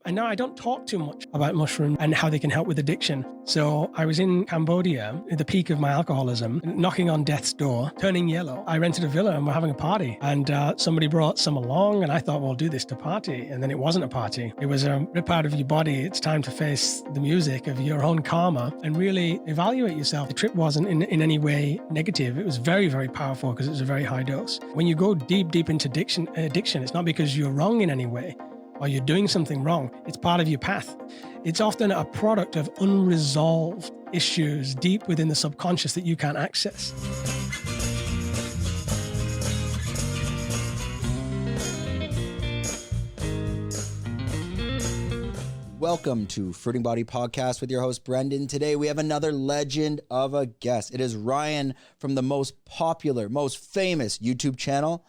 And now I don't talk too much about mushrooms and how they can help with addiction. So I was in Cambodia at the peak of my alcoholism, knocking on death's door, turning yellow. I rented a villa and we're having a party. And somebody brought some along and I thought, we'll do this to party. And then it wasn't a party. It was a rip out of your body. It's time to face the music of your own karma and really evaluate yourself. The trip wasn't in any way negative. It was very, very powerful because it was a very high dose. When you go deep into addiction, it's not because you're wrong in any way or you're doing something wrong. It's part of your path. It's often a product of unresolved issues deep within the subconscious that you can't access. Welcome to Fruiting Body Podcast with your host, Brendan. Today, we have another legend of a guest. It is Ryan from the most popular, most famous YouTube channel,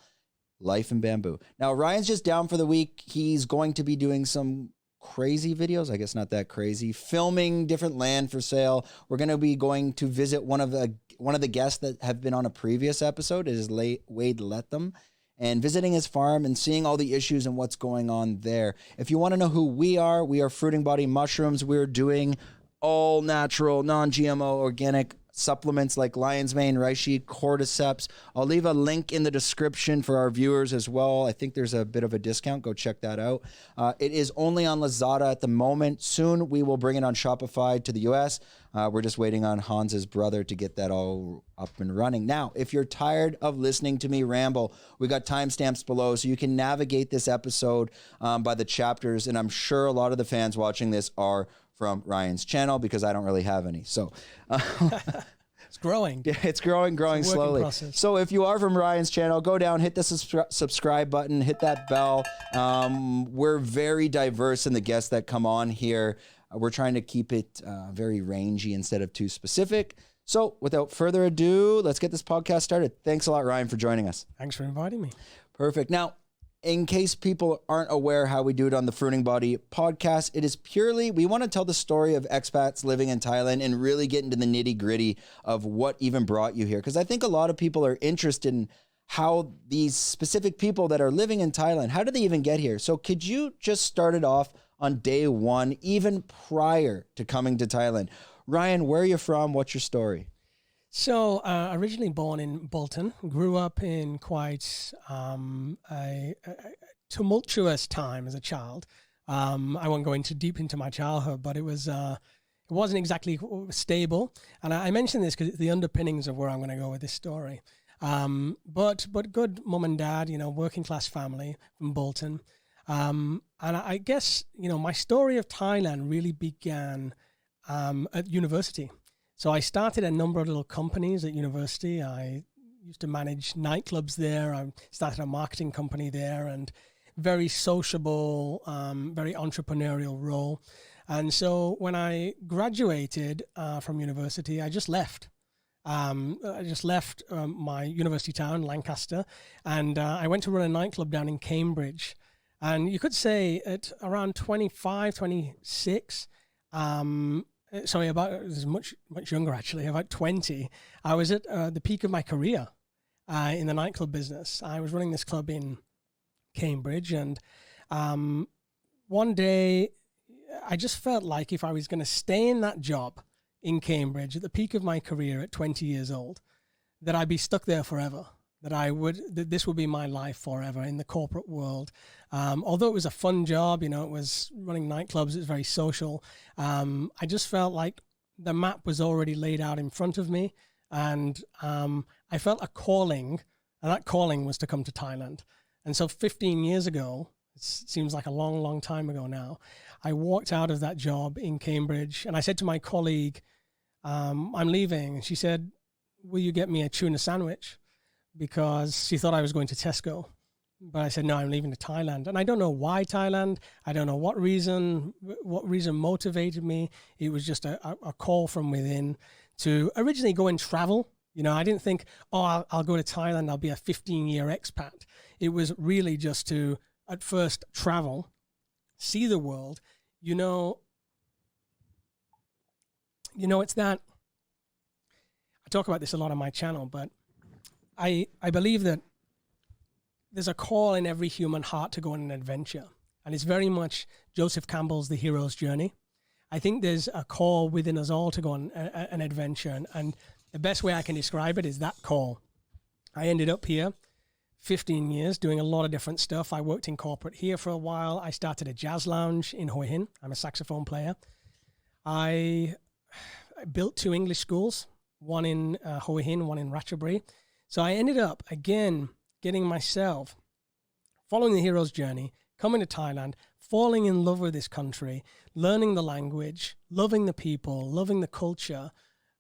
Life in Bamboo. Now, Ryan's just down for the week. He's going to be doing some crazy videos. I guess not that crazy. Filming different land for sale. We're going to be going to visit one of the guests that have been on a previous episode. It is Wade Lethem. And visiting his farm and seeing all the issues and what's going on there. If you want to know who we are Fruiting Body Mushrooms. We're doing all natural, non-GMO, organic supplements like lion's mane, reishi, cordyceps. I'll leave a link in the description for our viewers as well. I think there's a bit of a discount. Go check that out. It is only on Lazada at the moment. Soon we will bring it on Shopify to the US. We're just waiting on Hans's brother to get that all up and running. Now, if you're tired of listening to me ramble, we got timestamps below so you can navigate this episode by the chapters. And I'm sure a lot of the fans watching this are from Ryan's channel because I don't really have any. So it's growing. Yeah, it's growing slowly. Process. So if you are from Ryan's channel, go down, hit the subscribe button, hit that bell. We're very diverse in the guests that come on here. We're trying to keep it very rangy instead of too specific. So without further ado, let's get this podcast started. Thanks a lot, Ryan, for joining us. Thanks for inviting me. Perfect. Now, in case people aren't aware how we do it on the Fruiting Body podcast, it is purely, we want to tell the story of expats living in Thailand and really get into the nitty gritty of what even brought you here. Because I think a lot of people are interested in how these specific people that are living in Thailand, how did they even get here? So could you just start it off on day one, even prior to coming to Thailand? Ryan, where are you from? What's your story? So originally born in Bolton, grew up in quite a tumultuous time as a child. I won't go deep into my childhood, but it wasn't exactly stable. And I mention this because it's the underpinnings of where I'm going to go with this story. But good mum and dad, working class family from Bolton. And I guess, my story of Thailand really began at university. So I started a number of little companies at university. I used to manage nightclubs there. I started a marketing company there and very sociable, very entrepreneurial role. And so when I graduated from university, I just left. My university town, Lancaster, and I went to run a nightclub down in Cambridge. And you could say at around 25, 26, much younger actually, about 20, I was at the peak of my career in the nightclub business. I was running this club in Cambridge, and one day I just felt like if I was going to stay in that job in Cambridge at the peak of my career at 20 years old, that I'd be stuck there forever. That this would be my life forever in the corporate world. Although it was a fun job, it was running nightclubs, it was very social. I just felt like the map was already laid out in front of me, and I felt a calling, and that calling was to come to Thailand. And so 15 years ago, it seems like a long, long time ago now, I walked out of that job in Cambridge, and I said to my colleague, I'm leaving. And she said, will you get me a tuna sandwich? Because she thought I was going to Tesco. But I said, no, I'm leaving to Thailand. And I don't know why Thailand. I don't know what reason motivated me. It was just a call from within to originally go and travel. I didn't think, I'll go to Thailand. I'll be a 15-year expat. It was really just to, at first, travel, see the world. It's that, I talk about this a lot on my channel, but I believe that there's a call in every human heart to go on an adventure. And it's very much Joseph Campbell's The Hero's Journey. I think there's a call within us all to go on an adventure. And the best way I can describe it is that call. I ended up here 15 years doing a lot of different stuff. I worked in corporate here for a while. I started a jazz lounge in Hue Hin. I'm a saxophone player. I built 2 English schools, one in Hue Hin, one in Ratchaburi. So I ended up, again, getting myself, following the hero's journey, coming to Thailand, falling in love with this country, learning the language, loving the people, loving the culture,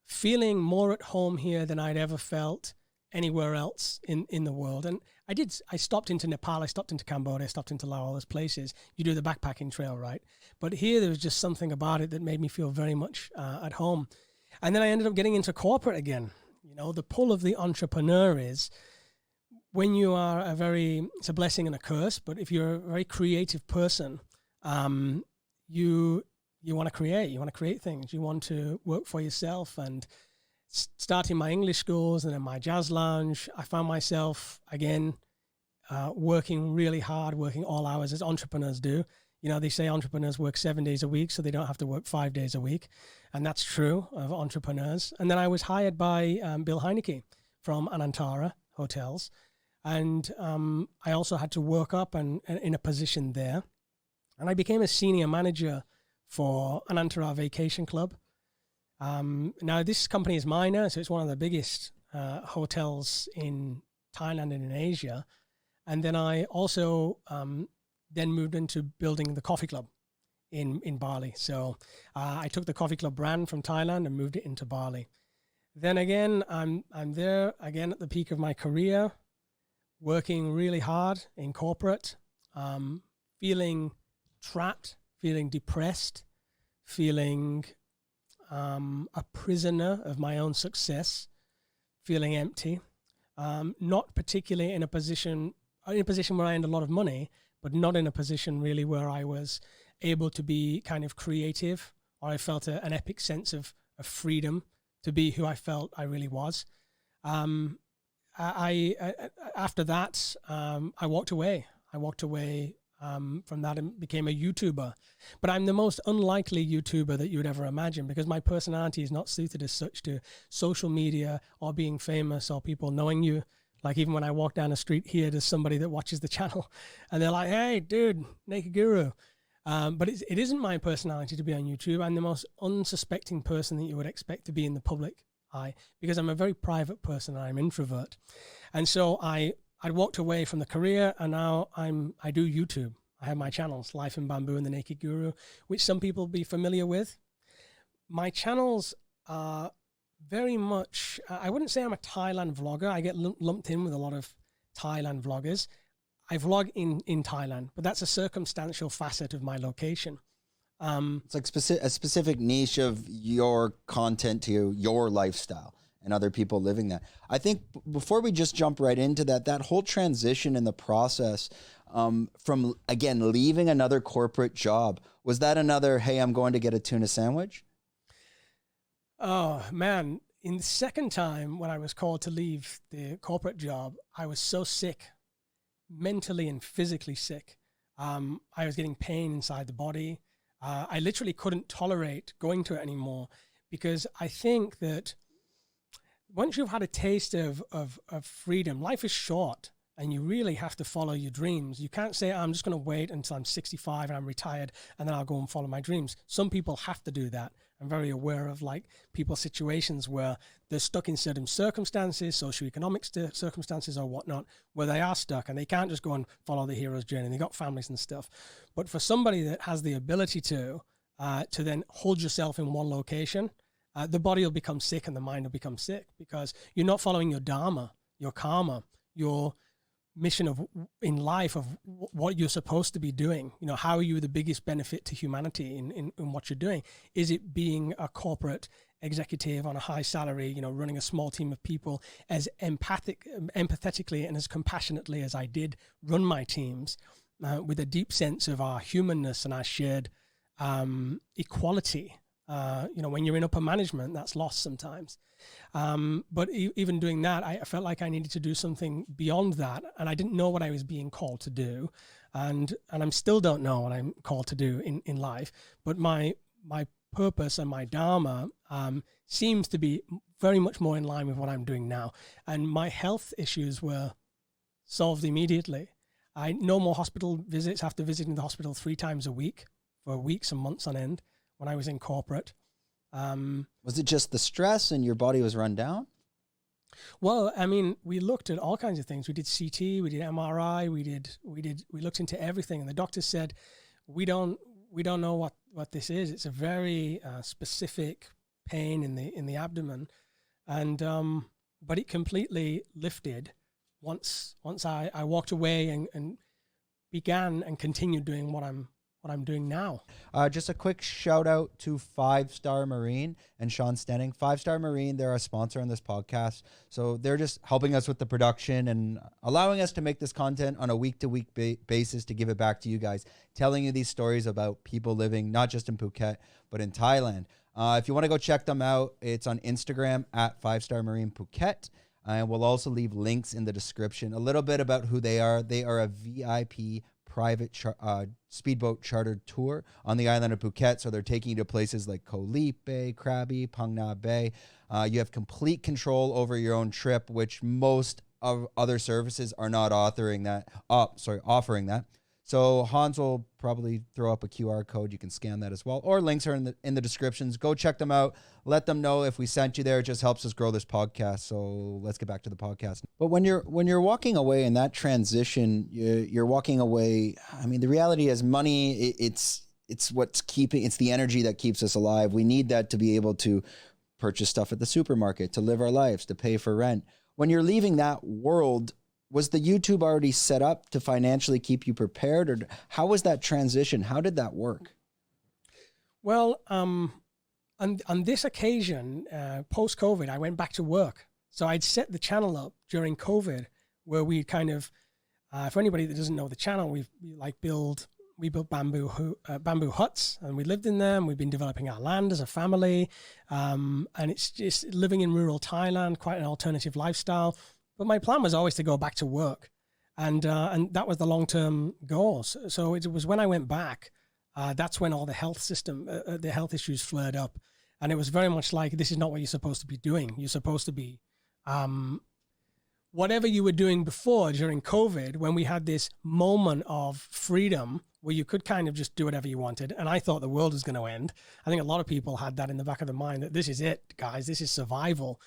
feeling more at home here than I'd ever felt anywhere else in the world. And I stopped into Nepal, I stopped into Cambodia, I stopped into Laos, all those places. You do the backpacking trail, right? But here there was just something about it that made me feel very much at home. And then I ended up getting into corporate again. You know, the pull of the entrepreneur is when you are it's a blessing and a curse, but if you're a very creative person, you want to create things. You want to work for yourself. And starting my English schools and then my jazz lounge, I found myself again working really hard, working all hours as entrepreneurs do. You know, they say entrepreneurs work 7 days a week, so they don't have to work 5 days a week. And that's true of entrepreneurs. And then I was hired by Bill Heineke from Anantara Hotels. And I also had to work up and in a position there. And I became a senior manager for Anantara Vacation Club. Now, this company is minor, so it's one of the biggest hotels in Thailand and in Asia. And then I also then moved into building the coffee club in Bali. So I took the coffee club brand from Thailand and moved it into Bali. Then again, I'm there again at the peak of my career, working really hard in corporate, feeling trapped, feeling depressed, feeling a prisoner of my own success, feeling empty, not particularly in a position where I earned a lot of money, but not in a position really where I was able to be kind of creative, or I felt an epic sense of freedom to be who I felt I really was. After that, I walked away. From that and became a YouTuber. But I'm the most unlikely YouTuber that you would ever imagine, because my personality is not suited as such to social media or being famous or people knowing you. Like even when I walk down the street here, there's somebody that watches the channel and they're like, hey, dude, Naked Guru. But it isn't my personality to be on YouTube. I'm the most unsuspecting person that you would expect to be in the public eye, because I'm a very private person and I'm an introvert. And so I walked away from the career, and now I do YouTube. I have my channels, Life in Bamboo and The Naked Guru, which some people will be familiar with. My channels are very much, I wouldn't say I'm a Thailand vlogger. I get lumped in with a lot of Thailand vloggers. I vlog in Thailand, but that's a circumstantial facet of my location. It's like a specific niche of your content to your lifestyle and other people living that. I think before we just jump right into that whole transition in the process from, again, leaving another corporate job, was that another, hey, I'm going to get a tuna sandwich? Oh, man. In the second time when I was called to leave the corporate job, I was so sick, mentally and physically sick. I was getting pain inside the body. I literally couldn't tolerate going to it anymore, because I think that once you've had a taste of freedom, life is short and you really have to follow your dreams. You can't say, I'm just going to wait until I'm 65 and I'm retired and then I'll go and follow my dreams. Some people have to do that. I'm very aware of like people's situations where they're stuck in certain circumstances, socioeconomic circumstances or whatnot, where they are stuck and they can't just go and follow the hero's journey. They got families and stuff. But for somebody that has the ability to then hold yourself in one location, the body will become sick and the mind will become sick, because you're not following your dharma, your karma, your mission in life of what you're supposed to be doing. You know, how are you the biggest benefit to humanity in what you're doing? Is it being a corporate executive on a high salary, you know, running a small team of people as empathetically and as compassionately as I did run my teams, with a deep sense of our humanness and our shared equality? You know, when you're in upper management, that's lost sometimes. But even doing that, I felt like I needed to do something beyond that, and I didn't know what I was being called to do. and I'm still don't know what I'm called to do in life. But my purpose and my dharma seems to be very much more in line with what I'm doing now. And my health issues were solved immediately. I no more hospital visits after visiting the hospital 3 times a week for weeks and months on end when I was in corporate. Was it just the stress and your body was run down? Well, I mean, we looked at all kinds of things. We did CT, we did MRI, we looked into everything, and the doctor said, we don't know what this is. It's a very specific pain in the abdomen, and but it completely lifted once I walked away and began and continued doing what I'm doing now. Just a quick shout out to 5 Star Marine and Sean Stenning. 5 Star Marine, they're a sponsor on this podcast. So they're just helping us with the production and allowing us to make this content on a week-to-week basis to give it back to you guys, telling you these stories about people living not just in Phuket, but in Thailand. If you want to go check them out, it's on Instagram at 5 Star Marine Phuket. And we'll also leave links in the description. A little bit about who they are. They are a VIP private speedboat chartered tour on the island of Phuket. So they're taking you to places like Koh Lipe Bay, Krabi, Phang Nga Bay. You have complete control over your own trip, which most of other services are not offering that. So Hans will probably throw up a QR code. You can scan that as well, or links are in the descriptions. Go check them out. Let them know if we sent you there. It just helps us grow this podcast. So let's get back to the podcast. But when you're walking away in that transition, you're walking away. I mean, the reality is money. It's the energy that keeps us alive. We need that to be able to purchase stuff at the supermarket, to live our lives, to pay for rent. When you're leaving that world, was the YouTube already set up to financially keep you prepared, or how was that transition? How did that work? Well, on this occasion, post-COVID, I went back to work. So I'd set the channel up during COVID, where we kind of, for anybody that doesn't know the channel, we built bamboo huts, and we lived in them. We've been developing our land as a family, and it's just living in rural Thailand, quite an alternative lifestyle. But my plan was always to go back to work, and that was the long-term goal. So it was when I went back, that's when all the health issues flared up, and it was very much like, this is not what you're supposed to be doing. You're supposed to be whatever you were doing before during COVID, when we had this moment of freedom where you could kind of just do whatever you wanted. And I thought the world was going to end. I think a lot of people had that in the back of their mind, that this is it, guys. This is survival.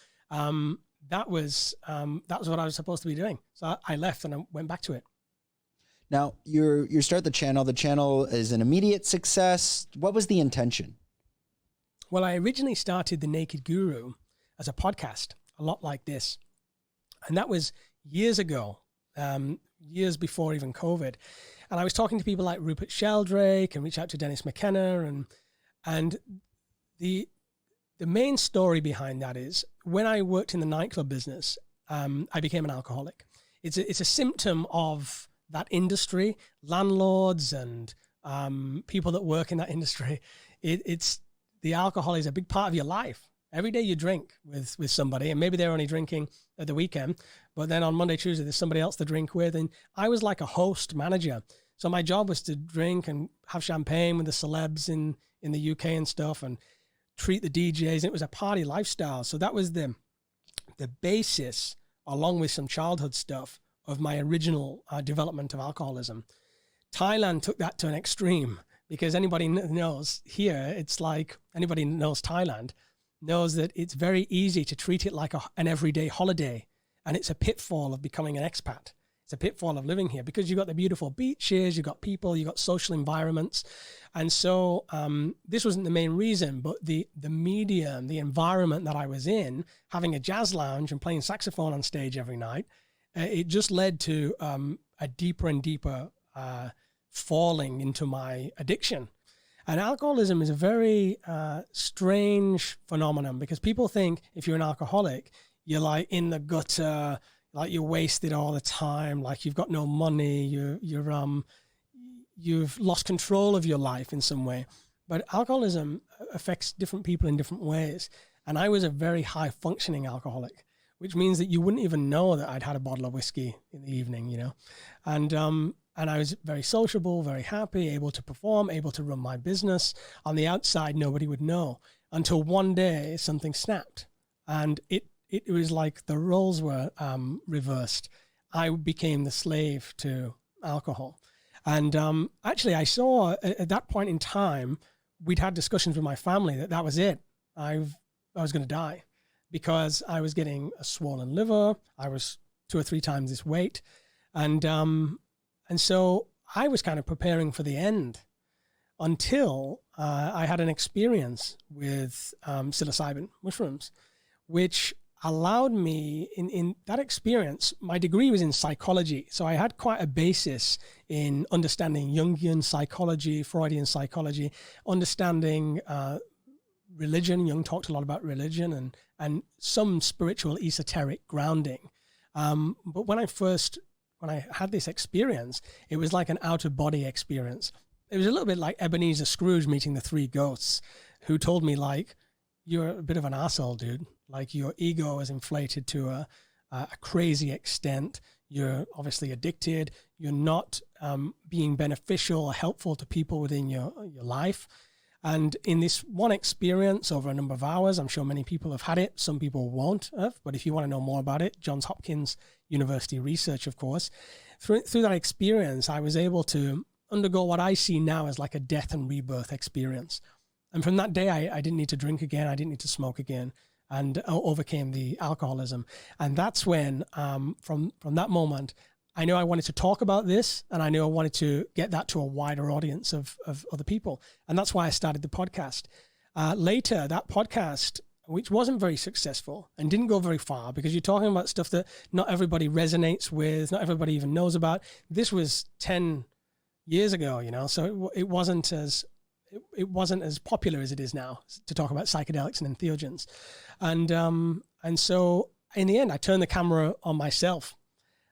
That was what I was supposed to be doing. So I left and I went back to it. Now you start the channel. The channel is an immediate success. What was the intention? Well, I originally started The Naked Guru as a podcast, a lot like this. And that was years ago, years before even COVID. And I was talking to people like Rupert Sheldrake and reached out to Dennis McKenna. And the main story behind that is, when I worked in the nightclub business, I became an alcoholic. It's a symptom of that industry, landlords and people that work in that industry. It's the alcohol is a big part of your life. Every day you drink with somebody, and maybe they're only drinking at the weekend, but then on Monday, Tuesday, there's somebody else to drink with. And I was like a host manager. So my job was to drink and have champagne with the celebs in the UK and stuff, and treat the DJs. And it was a party lifestyle. So that was the basis, along with some childhood stuff, of my original development of alcoholism. Thailand took that to an extreme, because anybody knows here, it's like anybody knows Thailand knows that it's very easy to treat it like an everyday holiday. And it's a pitfall of becoming an expat. It's a pitfall of living here, because you've got the beautiful beaches, you've got people, you've got social environments. And so this wasn't the main reason, but the medium, the environment that I was in, having a jazz lounge and playing saxophone on stage every night, it just led to a deeper and deeper falling into my addiction. And alcoholism is a very strange phenomenon, because people think if you're an alcoholic, you're like in the gutter, like you're wasted all the time, like you've got no money, you've lost control of your life in some way. But alcoholism affects different people in different ways. And I was a very high functioning alcoholic, which means that you wouldn't even know that I'd had a bottle of whiskey in the evening, you know. And And I was very sociable, very happy, able to perform, able to run my business. On the outside, nobody would know until one day something snapped. And it was like the roles were reversed. I became the slave to alcohol. And actually, I saw at that point in time, we'd had discussions with my family that was it. I was going to die because I was getting a swollen liver. I was 2 or 3 times this weight. And so I was kind of preparing for the end until I had an experience with psilocybin mushrooms, which allowed me in that experience. My degree was in psychology. So I had quite a basis in understanding Jungian psychology, Freudian psychology, understanding religion. Jung talked a lot about religion and some spiritual esoteric grounding. But when I had this experience, it was like an out-of-body experience. It was a little bit like Ebenezer Scrooge meeting the 3 ghosts who told me, like, you're a bit of an asshole, dude. Like, your ego is inflated to a crazy extent. You're obviously addicted. You're not being beneficial or helpful to people within your life. And in this one experience over a number of hours, I'm sure many people have had it. Some people won't have. But if you want to know more about it, Johns Hopkins University research, of course. Through that experience, I was able to undergo what I see now as like a death and rebirth experience. And from that day, I didn't need to drink again. I didn't need to smoke again, and overcame the alcoholism. And that's when, from that moment, I knew I wanted to talk about this, and I knew I wanted to get that to a wider audience of other people. And that's why I started the podcast. Later, that podcast, which wasn't very successful and didn't go very far, because you're talking about stuff that not everybody resonates with, not everybody even knows about. This was 10 years ago, you know, so it wasn't as popular as it is now to talk about psychedelics and entheogens. And so in the end, I turned the camera on myself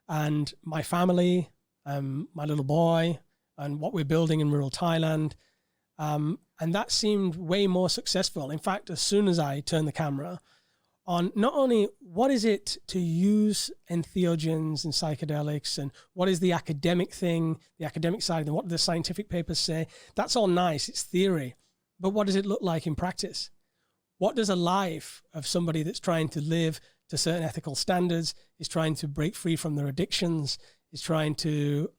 and my family, my little boy, and what we're building in rural Thailand. And that seemed way more successful. In fact, as soon as I turned the camera on not only what is it to use entheogens and psychedelics, and what is the academic thing, the academic side, and what do the scientific papers say, that's all nice, it's theory. But what does it look like in practice? What does a life of somebody that's trying to live to certain ethical standards, is trying to break free from their addictions, is trying to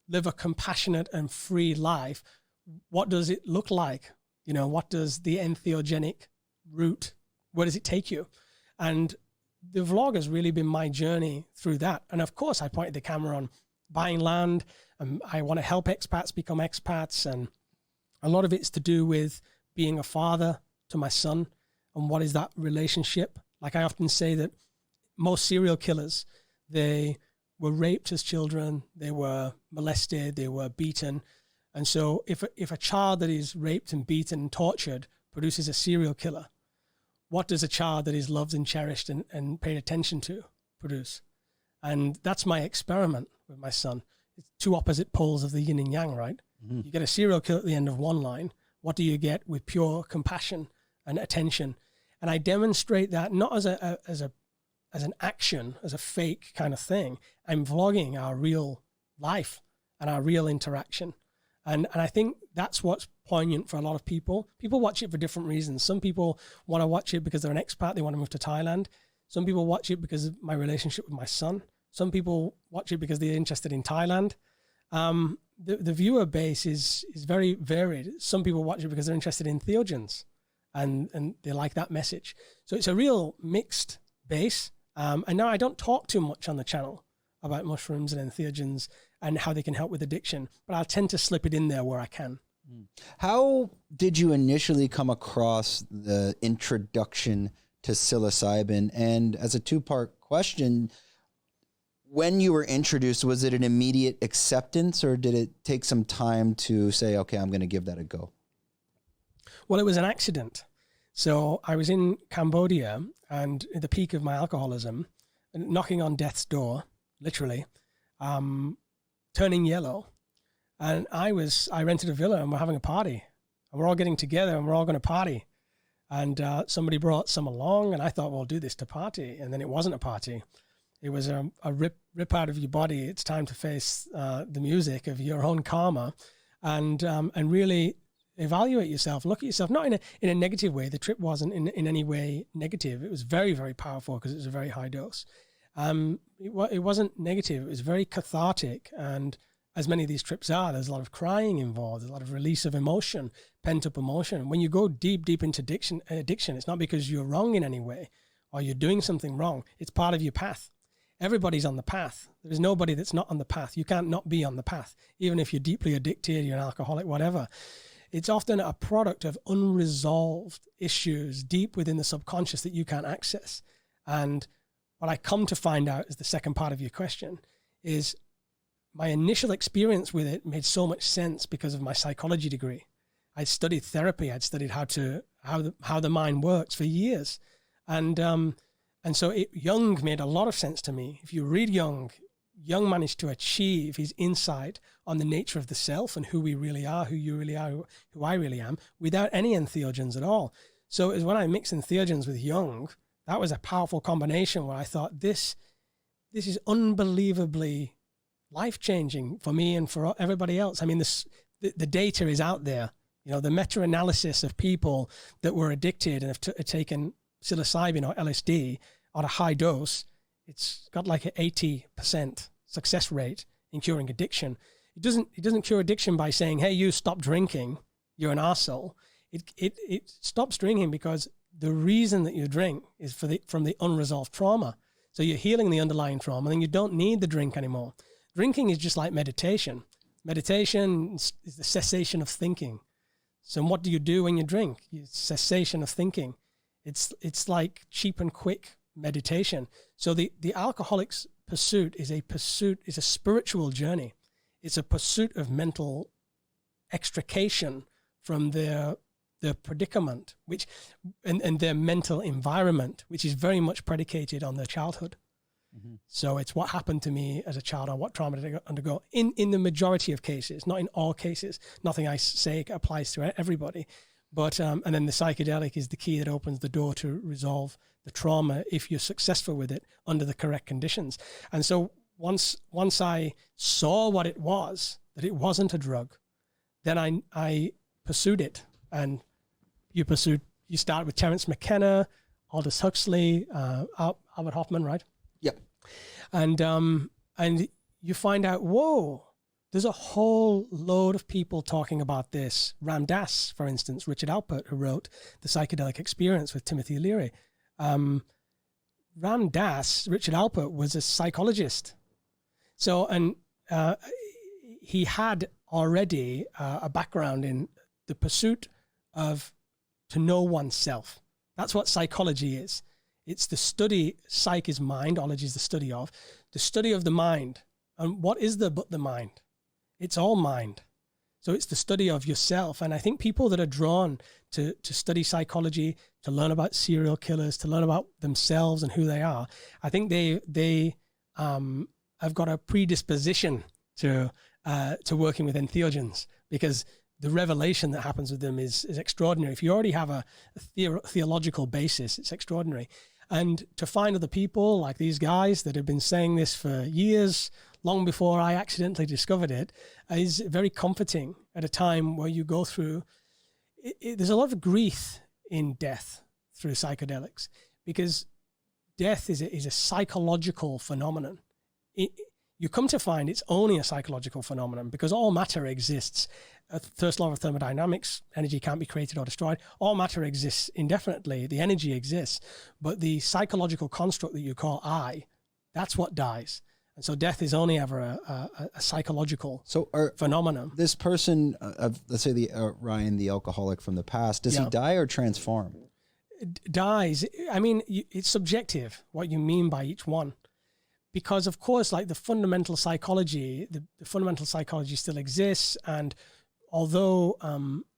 live a compassionate and free life, what does it look like? You know, what does the entheogenic route, where does it take you? And the vlog has really been my journey through that. And of course, I pointed the camera on buying land, and I want to help expats become expats. And a lot of it's to do with being a father to my son, and what is that relationship? Like I often say that most serial killers, they were raped as children, they were molested, they were beaten. And so if a child that is raped and beaten and tortured produces a serial killer, what does a child that is loved and cherished and paid attention to produce? And that's my experiment with my son. It's 2 opposite poles of the yin and yang, right? Mm-hmm. You get a serial killer at the end of one line. What do you get with pure compassion and attention? And I demonstrate that not as an action, as a fake kind of thing. I'm vlogging our real life and our real interaction. And I think that's what's poignant for a lot of people. People watch it for different reasons. Some people want to watch it because they're an expat, they want to move to Thailand. Some people watch it because of my relationship with my son. Some people watch it because they're interested in Thailand. The viewer base is very varied. Some people watch it because they're interested in theogens and they like that message. So it's a real mixed base. And now I don't talk too much on the channel about mushrooms and entheogens and how they can help with addiction, but I'll tend to slip it in there where I can. How did you initially come across the introduction to psilocybin? And as a 2-part question, when you were introduced, was it an immediate acceptance, or did it take some time to say, okay, I'm going to give that a go? Well, it was an accident. So I was in Cambodia and at the peak of my alcoholism, knocking on death's door, literally, turning yellow. And I rented a villa and we're having a party. And we're all getting together and we're all going to party. And somebody brought some along and I thought, well, I'll do this to party. And then it wasn't a party. It was a rip out of your body. It's time to face the music of your own karma, and really evaluate yourself. Look at yourself, not in a negative way. The trip wasn't in any way negative. It was very, very powerful because it was a very high dose. It wasn't negative. It was very cathartic, and as many of these trips are, there's a lot of crying involved. There's a lot of release of emotion, pent up emotion. When you go deep into addiction, it's not because you're wrong in any way or you're doing something wrong. It's part of your path. Everybody's on the path. There's nobody that's not on the path. You can't not be on the path, even if you're deeply addicted, you're an alcoholic, whatever. It's often a product of unresolved issues deep within the subconscious that you can't access. And what I come to find out is the second part of your question is my initial experience with it made so much sense because of my psychology degree. I'd studied therapy. I'd studied how the mind works for years. And so Jung made a lot of sense to me. If you read Jung managed to achieve his insight on the nature of the self and who we really are, who you really are, who I really am, without any entheogens at all. So it was when I mixed entheogens with Jung, that was a powerful combination where I thought this is unbelievably life-changing for me and for everybody else. I mean, the data is out there. You know, the meta-analysis of people that were addicted and have taken psilocybin or LSD on a high dose, it's got like an 80% success rate in curing addiction. It doesn't cure addiction by saying, hey, you stop drinking, you're an arsehole. It stops drinking because the reason that you drink is from the unresolved trauma. So you're healing the underlying trauma, and you don't need the drink anymore. Drinking is just like meditation. Meditation is the cessation of thinking. So what do you do when you drink? It's cessation of thinking. It's like cheap and quick meditation. So the alcoholic's pursuit is a spiritual journey. It's a pursuit of mental extrication from their predicament, and their mental environment, which is very much predicated on their childhood. Mm-hmm. So it's what happened to me as a child, or what trauma did I undergo in the majority of cases, not in all cases. Nothing I say applies to everybody. But and then the psychedelic is the key that opens the door to resolve the trauma if you're successful with it under the correct conditions. And so once I saw what it was, that it wasn't a drug, then I pursued it. And you start with Terence McKenna, Aldous Huxley, Albert Hoffman, right? Yep. And you find out, whoa, there's a whole load of people talking about this. Ram Dass, for instance, Richard Alpert, who wrote The Psychedelic Experience with Timothy Leary. Ram Dass, Richard Alpert, was a psychologist. So, and he had already a background in the pursuit of to know oneself. That's what psychology is. It's the study, psych is mind, ology is the study of the mind. And what is but the mind? It's all mind. So it's the study of yourself. And I think people that are drawn to study psychology, to learn about serial killers, to learn about themselves and who they are, I think they have got a predisposition to working with entheogens, because the revelation that happens with them is extraordinary. If you already have a theological basis, it's extraordinary. And to find other people like these guys that have been saying this for years, long before I accidentally discovered it, is very comforting at a time where you go through, there's a lot of grief in death through psychedelics, because death is a psychological phenomenon. You come to find it's only a psychological phenomenon because all matter exists. First law of thermodynamics, energy can't be created or destroyed. All matter exists indefinitely. The energy exists. But the psychological construct that you call I, that's what dies. And so death is only ever a psychological phenomenon. This person, let's say Ryan, the alcoholic from the past, does he die or transform? Dies. I mean, it's subjective what you mean by each one. Because, of course, like the fundamental psychology still exists. And although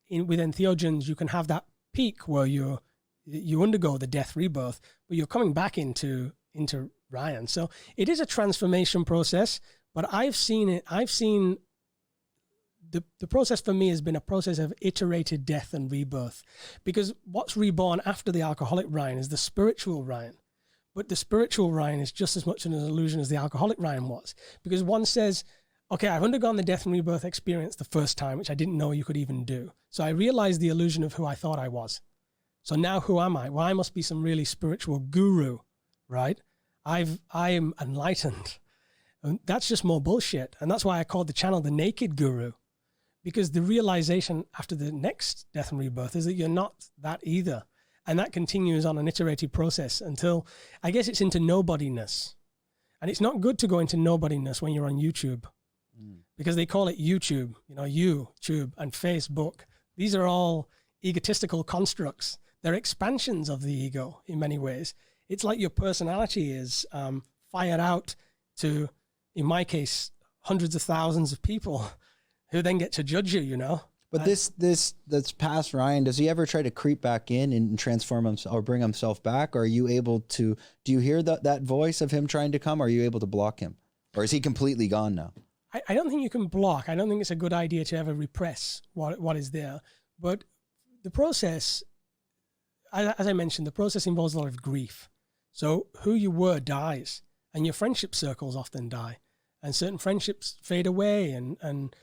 with entheogens, you can have that peak where you undergo the death rebirth, but you're coming back into Ryan. So it is a transformation process, but I've seen the process for me has been a process of iterated death and rebirth, because what's reborn after the alcoholic Ryan is the spiritual Ryan. But the spiritual Ryan is just as much an illusion as the alcoholic Ryan was. Because one says, okay, I've undergone the death and rebirth experience the first time, which I didn't know you could even do. So I realized the illusion of who I thought I was. So now who am I? Well, I must be some really spiritual guru, right? I am enlightened. And that's just more bullshit. And that's why I called the channel The Naked Guru. Because the realization after the next death and rebirth is that you're not that either. And that continues on an iterative process until, I guess it's into nobodiness. And it's not good to go into nobodiness when you're on YouTube. Because they call it YouTube, YouTube and Facebook. These are all egotistical constructs. They're expansions of the ego in many ways. It's like your personality is fired out to, in my case, hundreds of thousands of people who then get to judge you, But that's past Ryan. Does he ever try to creep back in and transform himself or bring himself back? Or are you able to, do you hear that voice of him trying to come? Or are you able to block him? Or is he completely gone now? I don't think you can block. I don't think it's a good idea to ever repress what is there. But the process, as I mentioned, the process involves a lot of grief. So who you were dies, and your friendship circles often die. And certain friendships fade away, and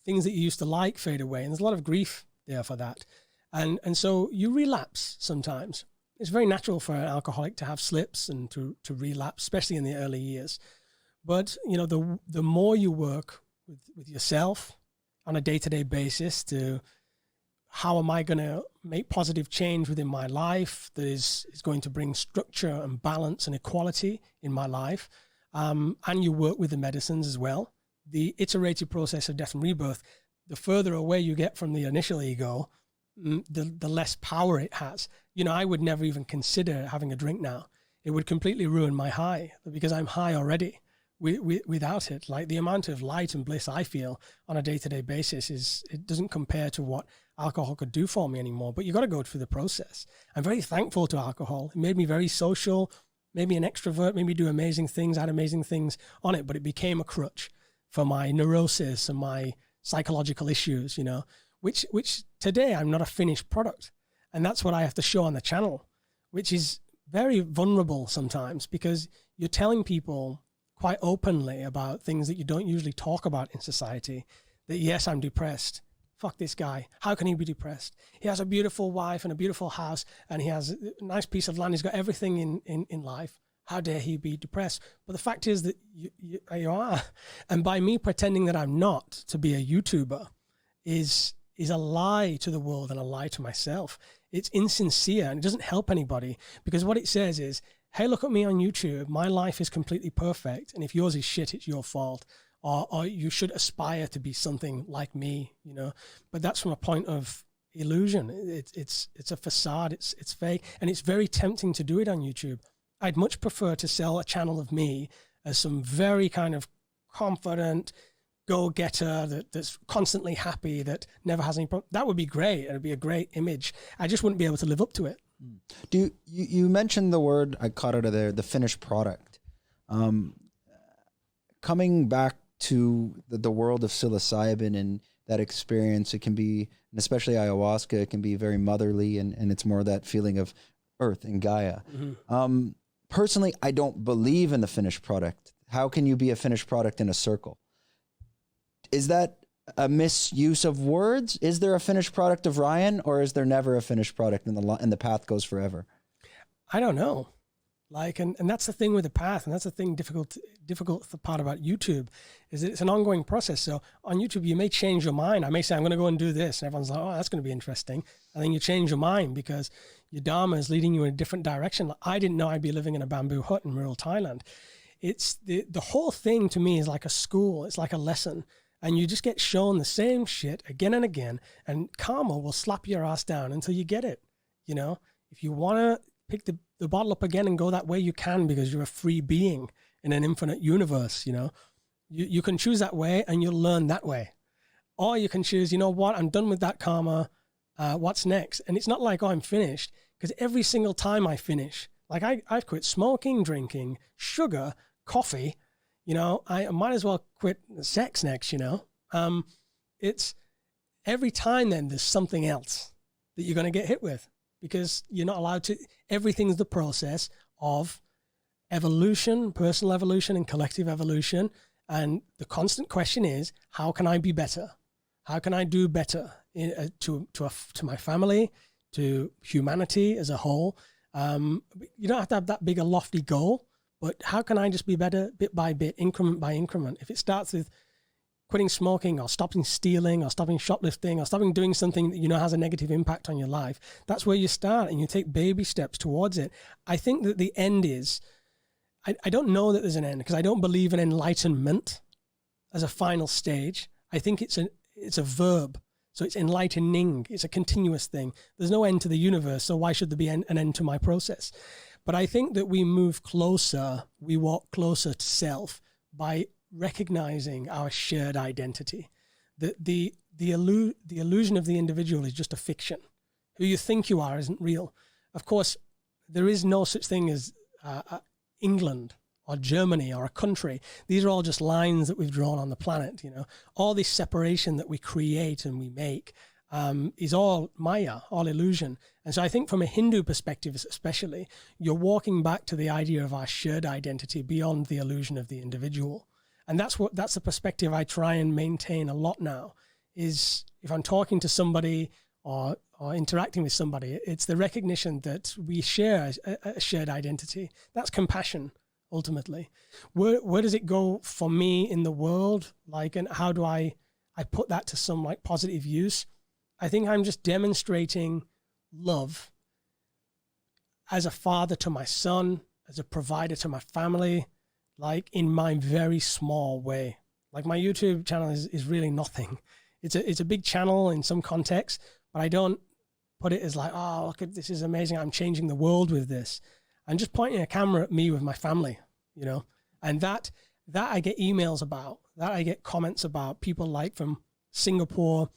things that you used to like fade away. And there's a lot of grief there for that. And so you relapse sometimes. It's very natural for an alcoholic to have slips and to relapse, especially in the early years. But, the more you work with yourself on a day-to-day basis to how am I going to make positive change within my life that is going to bring structure and balance and equality in my life, and you work with the medicines as well, the iterative process of death and rebirth, the further away you get from the initial ego, the less power it has. I would never even consider having a drink now. It would completely ruin my high because I'm high already. Without it, like the amount of light and bliss I feel on a day-to-day basis it doesn't compare to what alcohol could do for me anymore. But you got to go through the process. I'm very thankful to alcohol. It made me very social, made me an extrovert, made me do amazing things. I had amazing things on it, but it became a crutch for my neurosis and my psychological issues, which today I'm not a finished product. And that's what I have to show on the channel, which is very vulnerable sometimes because you're telling people quite openly about things that you don't usually talk about in society, that yes, I'm depressed. Fuck this guy. How can he be depressed? He has a beautiful wife and a beautiful house and he has a nice piece of land. He's got everything in life. How dare he be depressed? But the fact is that you are. And by me pretending that I'm not to be a YouTuber is a lie to the world and a lie to myself. It's insincere and it doesn't help anybody because what it says is, hey, look at me on YouTube. My life is completely perfect. And if yours is shit, it's your fault. Or you should aspire to be something like me, But that's from a point of illusion. It's a facade. It's fake. And it's very tempting to do it on YouTube. I'd much prefer to sell a channel of me as some very kind of confident go-getter that's constantly happy, that never has any problem. That would be great. It would be a great image. I just wouldn't be able to live up to it. Do you mentioned the word, I caught out of there, the finished product. Coming back to the world of psilocybin and that experience, it can be, and especially ayahuasca, it can be very motherly and it's more that feeling of earth and Gaia. Mm-hmm. Personally, I don't believe in the finished product. How can you be a finished product in a circle? Is that a misuse of words? Is there a finished product of Ryan, or is there never a finished product and the path goes forever? I don't know. And that's the thing with the path, and that's the thing difficult part about YouTube, is that it's an ongoing process. So on YouTube, you may change your mind. I may say, I'm going to go and do this. And everyone's like, oh, that's going to be interesting. And then you change your mind because your Dharma is leading you in a different direction. I didn't know I'd be living in a bamboo hut in rural Thailand. It's the whole thing to me is like a school. It's like a lesson. And you just get shown the same shit again and again, and karma will slap your ass down until you get it. If you want to pick the bottle up again and go that way, you can, because you're a free being in an infinite universe. You can choose that way and you'll learn that way. Or you can choose, I'm done with that karma. What's next? And it's not like, oh, I'm finished, because every single time I finish, like I've quit smoking, drinking, sugar, coffee. I might as well quit sex next, It's every time then there's something else that you're going to get hit with, because you're not allowed to. Everything's the process of evolution, personal evolution and collective evolution. And the constant question is, how can I be better? How can I do better to my family, to humanity as a whole? You don't have to have that big a lofty goal, but how can I just be better bit by bit, increment by increment? If it starts with quitting smoking or stopping stealing or stopping shoplifting or stopping doing something that you know has a negative impact on your life, that's where you start, and you take baby steps towards it. I think that the end is, I don't know that there's an end, because I don't believe in enlightenment as a final stage. I think it's a verb. So it's enlightening. It's a continuous thing. There's no end to the universe, so why should there be an end to my process? But I think that we move closer, we walk closer to self by recognizing our shared identity. The illusion of the individual is just a fiction. Who you think you are isn't real. Of course, there is no such thing as England or Germany or a country. These are all just lines that we've drawn on the planet. You know, all this separation that we create and we make is all Maya, all illusion. And so I think from a Hindu perspective especially, you're walking back to the idea of our shared identity beyond the illusion of the individual. And that's the perspective I try and maintain a lot now, is if I'm talking to somebody or interacting with somebody, it's the recognition that we share a shared identity. That's compassion, ultimately. Where does it go for me in the world? Like, and how do I put that to some like positive use? I think I'm just demonstrating love as a father to my son, as a provider to my family, like in my very small way. Like my YouTube channel is really nothing. It's a big channel in some context, but I don't put it as like, oh, look at this is amazing, I'm changing the world with this. I'm just pointing a camera at me with my family, you know, and that I get emails about, that I get comments about. People like from Singapore,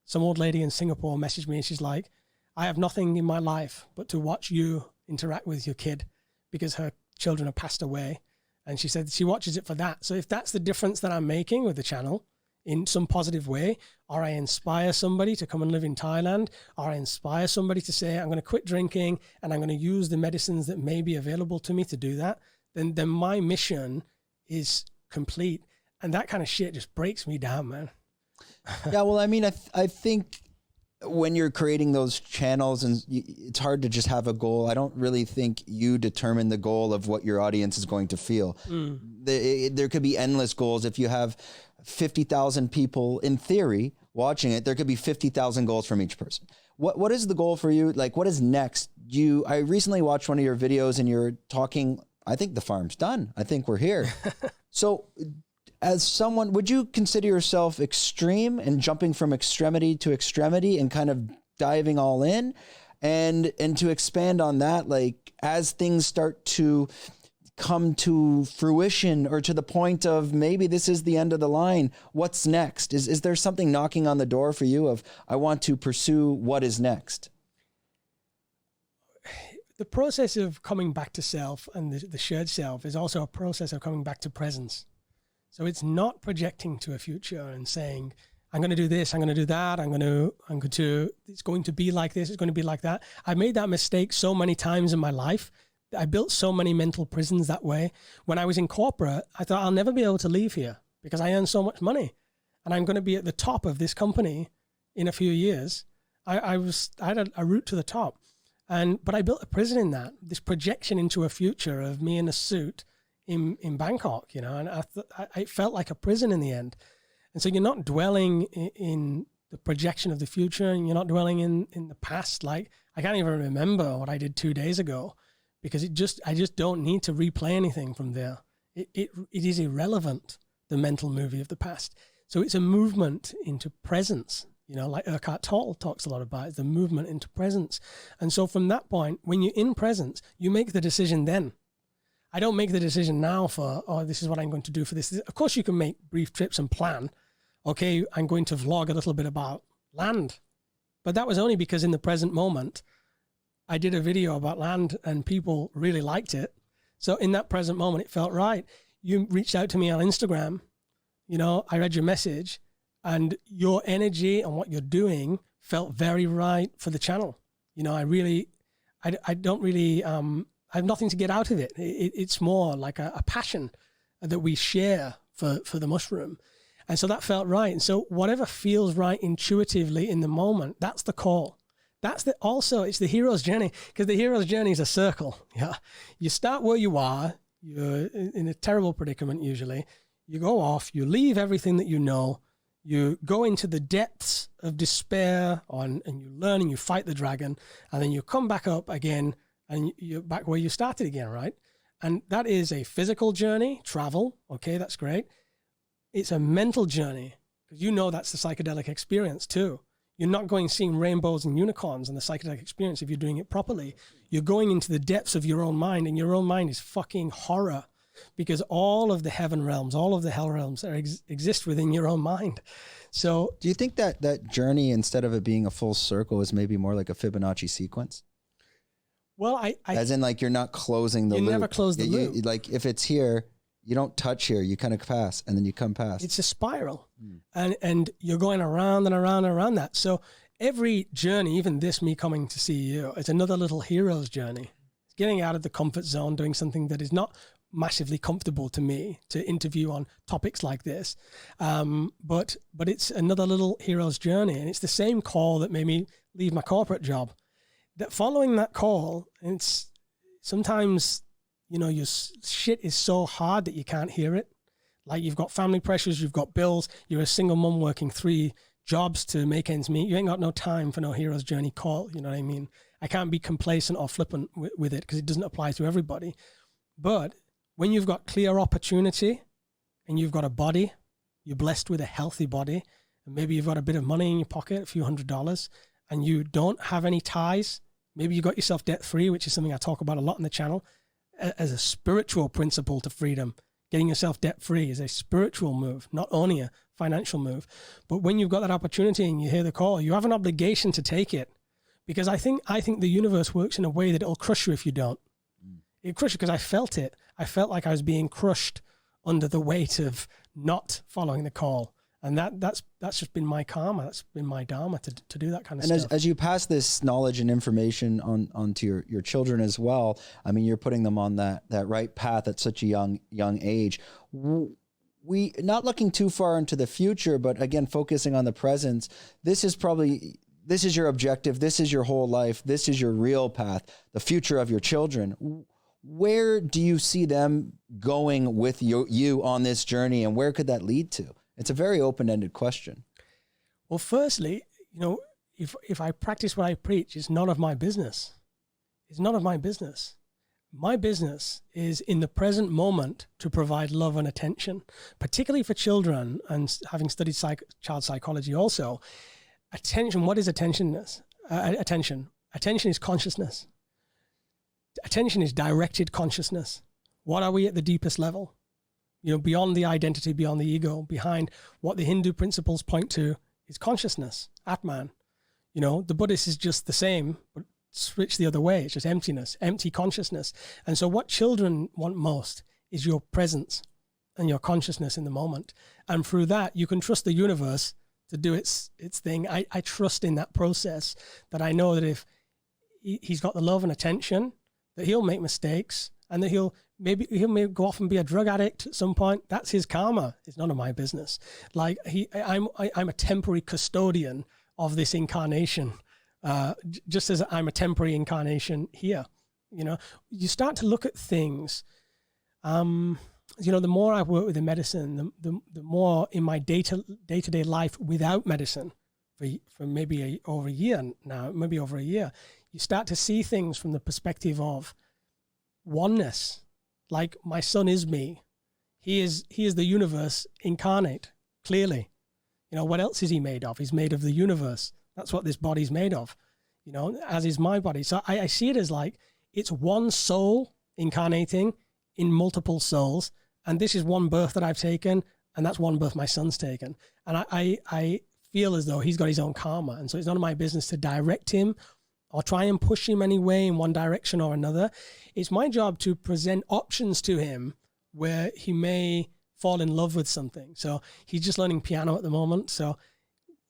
some old lady in Singapore messaged me and she's like, I have nothing in my life but to watch you interact with your kid because her children have passed away. And she said she watches it for that. So if that's the difference that I'm making with the channel in some positive way, or I inspire somebody to come and live in Thailand, or I inspire somebody to say, I'm going to quit drinking and I'm going to use the medicines that may be available to me to do that, then my mission is complete. And that kind of shit just breaks me down, man. Yeah, well, I mean, I think when you're creating those channels, and it's hard to just have a goal. I don't really think you determine the goal of what your audience is going to feel. There could be endless goals. If you have 50,000 people in theory watching it, there could be 50,000 goals from each person. What is the goal for you? Like, what is next? I recently watched one of your videos and you're talking, I think the farm's done. I think we're here. So as someone, would you consider yourself extreme and jumping from extremity to extremity and kind of diving all in? And to expand on that, like as things start to come to fruition or to the point of maybe this is the end of the line, what's next? Is there something knocking on the door for you of, I want to pursue what is next? The process of coming back to self and the shared self is also a process of coming back to presence. So it's not projecting to a future and saying, I'm going to do this, I'm going to do that, it's going to be like this, it's going to be like that. I made that mistake so many times in my life. I built so many mental prisons that way. When I was in corporate, I thought I'll never be able to leave here because I earn so much money and I'm going to be at the top of this company in a few years. I had a route to the top, but I built a prison in that, this projection into a future of me in a suit in Bangkok, you know, and it felt like a prison in the end. And so you're not dwelling in the projection of the future, and you're not dwelling in the past. Like, I can't even remember what I did 2 days ago because I just don't need to replay anything from there. It is irrelevant, the mental movie of the past. So it's a movement into presence, you know, like Eckhart Tolle talks a lot about it, the movement into presence. And so from that point, when you're in presence, you make the decision then. I don't make the decision now for, oh, this is what I'm going to do for this. Of course, you can make brief trips and plan. Okay, I'm going to vlog a little bit about land. But that was only because in the present moment, I did a video about land and people really liked it. So in that present moment, it felt right. You reached out to me on Instagram. You know, I read your message and your energy and what you're doing felt very right for the channel. You know, I don't really I have nothing to get out of it. It's more like a passion that we share for the mushroom. And so that felt right. And so whatever feels right intuitively in the moment, that's the call. It's the hero's journey, because the hero's journey is a circle. Yeah. You start where you are, you're in a terrible predicament usually. You go off, you leave everything that you know, you go into the depths of despair and you learn and you fight the dragon, and then you come back up again and you're back where you started again, right? And that is a physical journey, travel. Okay, that's great. It's a mental journey, because you know that's the psychedelic experience too. You're not going seeing rainbows and unicorns in the psychedelic experience if you're doing it properly. You're going into the depths of your own mind, and your own mind is fucking horror, because all of the heaven realms, all of the hell realms exist within your own mind. So do you think that journey, instead of it being a full circle, is maybe more like a Fibonacci sequence? Well, as in, like, you're not closing the loop. You never close the loop. Like, if it's here, you don't touch here, you kind of pass, and then you come past. It's a spiral. And you're going around and around and around that. So every journey, even this, me coming to see you, it's another little hero's journey. It's getting out of the comfort zone, doing something that is not massively comfortable to me to interview on topics like this. But it's another little hero's journey. And it's the same call that made me leave my corporate job. That following that call, it's sometimes, you know, your shit is so hard that you can't hear it. Like, you've got family pressures, you've got bills, you're a single mom working 3 jobs to make ends meet. You ain't got no time for no hero's journey call. You know what I mean? I can't be complacent or flippant with it, because it doesn't apply to everybody. But when you've got clear opportunity and you've got a body, you're blessed with a healthy body, and maybe you've got a bit of money in your pocket, a few $100s, and you don't have any ties. Maybe you got yourself debt free, which is something I talk about a lot on the channel as a spiritual principle to freedom. Getting yourself debt free is a spiritual move, not only a financial move. But when you've got that opportunity and you hear the call, you have an obligation to take it, because I think the universe works in a way that it'll crush you if you don't. It crushed you, because I felt it. I felt like I was being crushed under the weight of not following the call. And that's just been my karma. That's been my dharma to do that kind of stuff. And as you pass this knowledge and information onto your children as well, I mean, you're putting them on that right path at such a young age. We not looking too far into the future, but again, focusing on the present. This is your objective. This is your whole life. This is your real path, the future of your children. Where do you see them going with you on this journey, and where could that lead to? It's a very open-ended question. Well, firstly, you know, if I practice what I preach, it's none of my business. It's none of my business. My business is in the present moment to provide love and attention, particularly for children, and having studied child psychology also. Attention, what is attentionness? Attention. Attention is consciousness. Attention is directed consciousness. What are we at the deepest level? You know, beyond the identity, beyond the ego, behind what the Hindu principles point to is consciousness, Atman. You know, the Buddhist is just the same, but switch the other way. It's just emptiness, empty consciousness. And so what children want most is your presence and your consciousness in the moment. And through that, you can trust the universe to do its thing. I trust in that process, that I know that if he's got the love and attention, that he'll make mistakes, and that he'll maybe go off and be a drug addict at some point. That's his karma. It's none of my business. Like, I'm a temporary custodian of this incarnation, just as I'm a temporary incarnation here. You know, you start to look at things. You know, the more I work with the medicine, the more in my day-to-day life without medicine, for maybe over a year now, you start to see things from the perspective of oneness. Like, my son is me. He is the universe incarnate, clearly. You know, what else is he made of? He's made of the universe. That's what this body's made of, you know, as is my body. So I see it as like, it's one soul incarnating in multiple souls. And this is one birth that I've taken, and that's one birth my son's taken. And I feel as though he's got his own karma. And so it's none of my business to direct him or try and push him anyway in one direction or another. It's my job to present options to him where he may fall in love with something. So he's just learning piano at the moment. So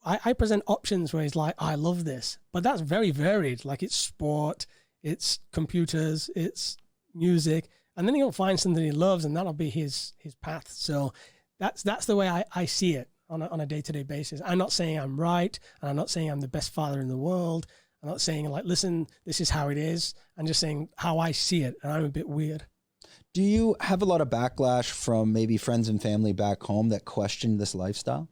I present options where he's like, I love this. But that's very varied. Like, it's sport, it's computers, it's music, and then he'll find something he loves, and that'll be his path. So that's the way I see it on a day-to-day basis. I'm not saying I'm right, and I'm not saying I'm the best father in the world. I'm not saying like, listen, this is how it is. I'm just saying how I see it, and I'm a bit weird. Do you have a lot of backlash from maybe friends and family back home that question this lifestyle?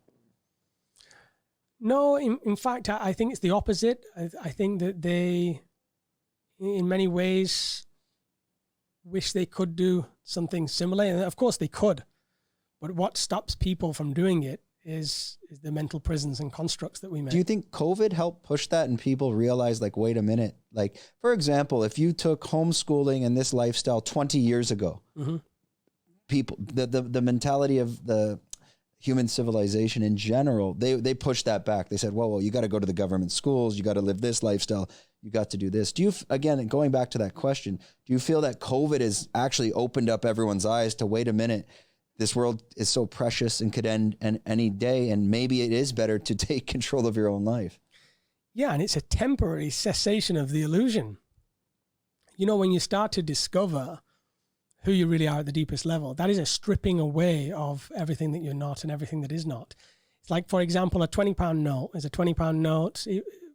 No, in fact, I think it's the opposite. I think that they, in many ways, wish they could do something similar. And of course they could. But what stops people from doing it is the mental prisons and constructs that we make. Do you think COVID helped push that and people realize, like, wait a minute, like, for example, if you took homeschooling and this lifestyle 20 years ago, people, the mentality of the human civilization in general, they pushed that back. They said, well, you got to go to the government schools. You got to live this lifestyle. You got to do this. Do you, again, going back to that question, do you feel that COVID has actually opened up everyone's eyes to, wait a minute, this world is so precious and could end any day, and maybe it is better to take control of your own life? Yeah, and it's a temporary cessation of the illusion. You know, when you start to discover who you really are at the deepest level, that is a stripping away of everything that you're not and everything that is not. It's like, for example, a £20 note is a £20 note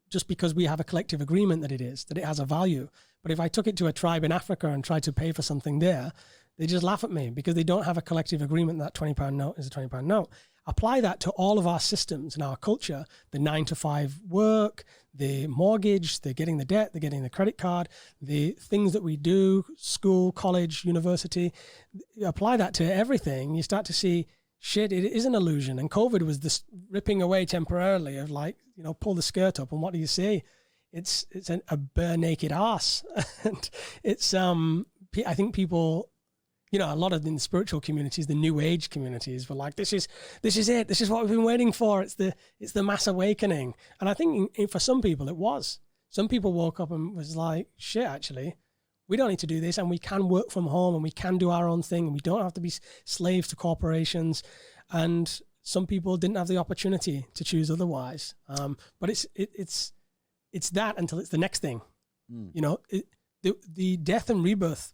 just because we have a collective agreement that it has a value. But if I took it to a tribe in Africa and tried to pay for something there, they just laugh at me because they don't have a collective agreement that £20 note is a £20 note. Apply that to all of our systems in our culture, the 9-to-5 work, the mortgage, the getting the debt, the getting the credit card, the things that we do, school, college, university. Apply that to everything. You start to see, shit, it is an illusion. And COVID was this ripping away temporarily of, like, you know, pull the skirt up and what do you see? It's a bare naked ass. And it's, I think people, you know, a lot of in the spiritual communities, the new age communities were like, this is it. This is what we've been waiting for. It's the mass awakening. And I think for some people it was. Some people woke up and was like, shit, actually, we don't need to do this, and we can work from home, and we can do our own thing, and we don't have to be slaves to corporations. And some people didn't have the opportunity to choose otherwise. But it's that until it's the next thing. You know, the death and rebirth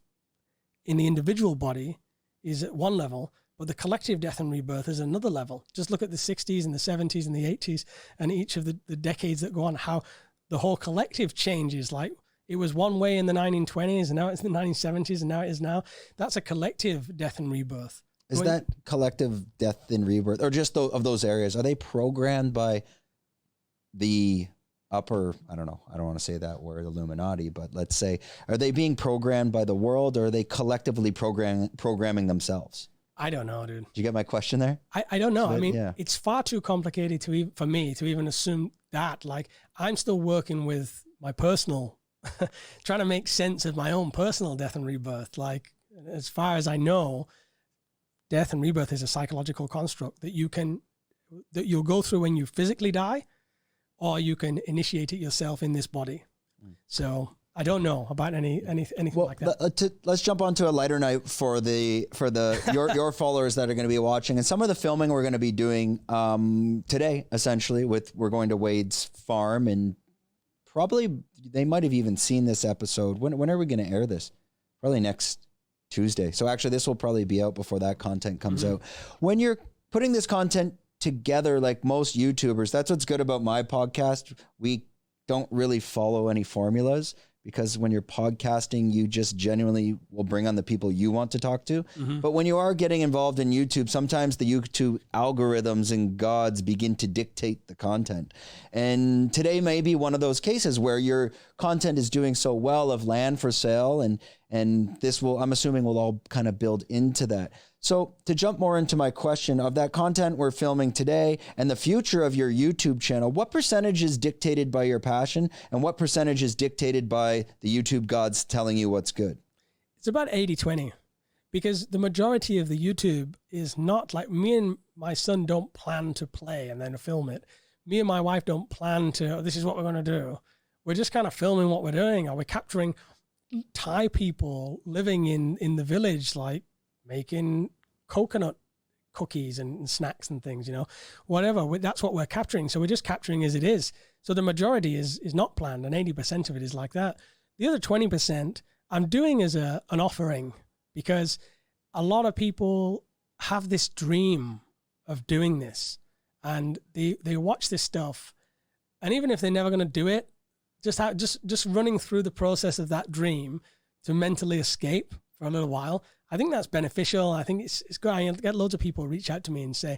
in the individual body is at one level, but the collective death and rebirth is another level. Just look at the 60s and the 70s and the 80s and each of the decades that go on, how the whole collective changes. Like, it was one way in the 1920s and now it's the 1970s and now it is now. That's a collective death and rebirth. Is that collective death and rebirth, or just of those areas, are they programmed by the upper, I don't know, I don't want to say that word, Illuminati, but let's say, are they being programmed by the world, or are they collectively programming themselves? I don't know, dude. Did you get my question there? I don't know. I mean, It's far too complicated for me to even assume that. Like, I'm still working with my personal, trying to make sense of my own personal death and rebirth. Like, as far as I know, death and rebirth is a psychological construct that you'll go through when you physically die, or you can initiate it yourself in this body. So I don't know about anything like that. Let's jump onto a lighter note for your followers that are going to be watching, and some of the filming we're going to be doing today. Essentially, we're going to Wade's farm, and probably they might have even seen this episode. When are we going to air this? Probably next Tuesday. So actually, this will probably be out before that content comes out. When you're putting this content together, like most YouTubers, that's what's good about my podcast. We don't really follow any formulas, because when you're podcasting, you just genuinely will bring on the people you want to talk to. But when you are getting involved in YouTube, sometimes the YouTube algorithms and gods begin to dictate the content. And today may be one of those cases where your content is doing so well of land for sale, and this will, I'm assuming, will all kind of build into that. So to jump more into my question of that content we're filming today and the future of your YouTube channel, what percentage is dictated by your passion and what percentage is dictated by the YouTube gods telling you what's good? It's about 80-20, because the majority of the YouTube is not like, me and my son don't plan to play and then film it. Me and my wife don't plan to, this is what we're going to do. We're just kind of filming what we're doing, or we're capturing Thai people living in the village, like making coconut cookies and snacks and things, you know, whatever. That's what we're capturing. So we're just capturing as it is. So the majority is not planned, and 80% of it is like that. The other 20%, I'm doing as an offering, because a lot of people have this dream of doing this, and they watch this stuff, and even if they're never going to do it, just running through the process of that dream to mentally escape for a little while, I think that's beneficial. I think it's good. I get loads of people reach out to me and say,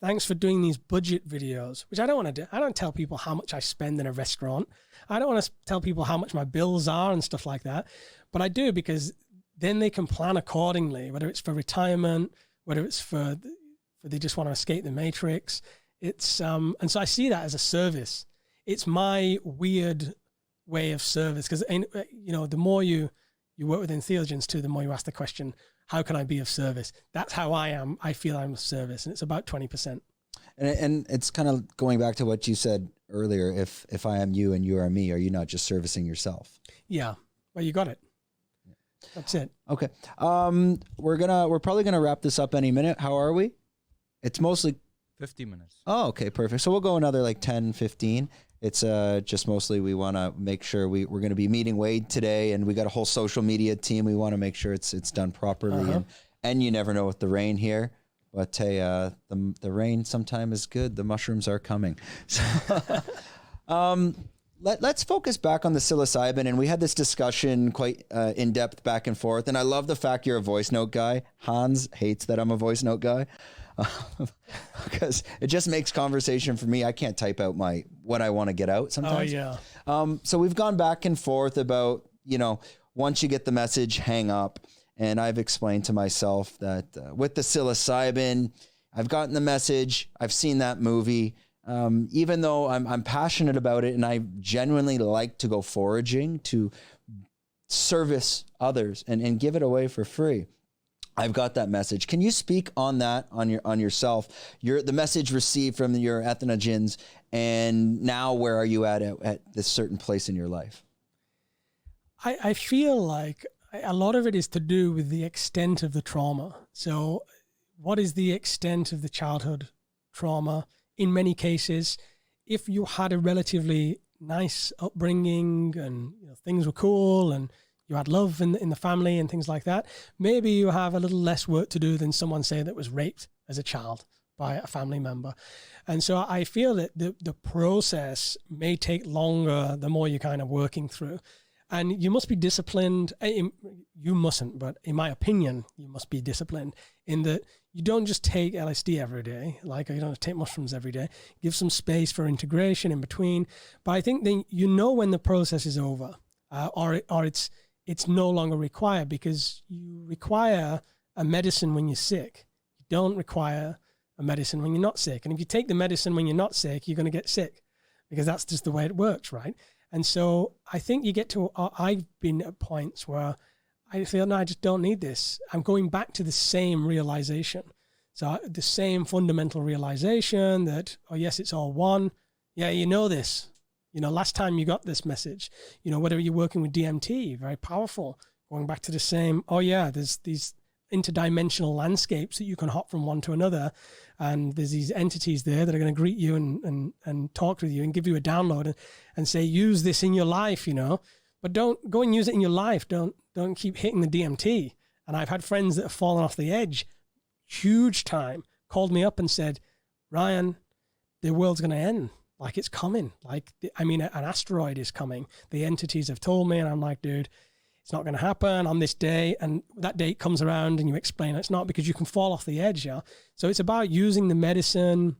thanks for doing these budget videos, which I don't want to do. I don't tell people how much I spend in a restaurant. I don't want to tell people how much my bills are and stuff like that. But I do, because then they can plan accordingly, whether it's for retirement, whether it's for they just want to escape the matrix. It's and so I see that as a service. It's my weird way of service, because the more you work with entheogens too, the more you ask the question, how can I be of service? That's how I am. I feel I'm of service, and it's about 20%. And it's kind of going back to what you said earlier. If I am you and you are me, are you not just servicing yourself? Yeah. Well, you got it. That's it. Okay. We're probably gonna wrap this up any minute. How are we? It's mostly 50 minutes. Oh, okay, perfect. So we'll go another like 10, 15. It's just mostly we want to make sure we're going to be meeting Wade today, and we got a whole social media team. We want to make sure it's done properly, and you never know with the rain here. But hey, the rain sometime is good. The mushrooms are coming. So, let's focus back on the psilocybin, and we had this discussion quite in depth back and forth. And I love the fact you're a voice note guy. Hans hates that I'm a voice note guy. Because it just makes conversation for me. I can't type out what I want to get out sometimes. Oh yeah. So we've gone back and forth about, once you get the message, hang up. And I've explained to myself that with the psilocybin, I've gotten the message. I've seen that movie. Even though I'm passionate about it, and I genuinely like to go foraging to service others and give it away for free. I've got that message. Can you speak on that, on yourself? The message received from your entheogens, and now where are you at this certain place in your life? I feel like a lot of it is to do with the extent of the trauma. So what is the extent of the childhood trauma? In many cases, if you had a relatively nice upbringing and things were cool and you had love in the family and things like that, maybe you have a little less work to do than someone, say, that was raped as a child by a family member. And so I feel that the process may take longer the more you're kind of working through. And you must be disciplined. You mustn't, but in my opinion, you must be disciplined in that you don't just take LSD every day, like you don't take mushrooms every day. Give some space for integration in between. But I think then when the process is over, or it's no longer required, because you require a medicine when you're sick. You don't require a medicine when you're not sick. And if you take the medicine when you're not sick, you're going to get sick, because that's just the way it works, right? And so I think you get to, I've been at points where I feel, no, I just don't need this. I'm going back to the same realization. So the same fundamental realization that, oh yes, it's all one. Yeah, you know this. Last time you got this message, whether you're working with DMT, very powerful, going back to the same, oh yeah, there's these interdimensional landscapes that you can hop from one to another. And there's these entities there that are going to greet you and talk with you and give you a download and say, use this in your life, but don't go and use it in your life. Don't keep hitting the DMT. And I've had friends that have fallen off the edge, huge time, called me up and said, Ryan, the world's going to end. Like, it's coming. An asteroid is coming. The entities have told me, and I'm like, dude, it's not going to happen on this day. And that date comes around and you explain it's not, because you can fall off the edge. Yeah. So it's about using the medicine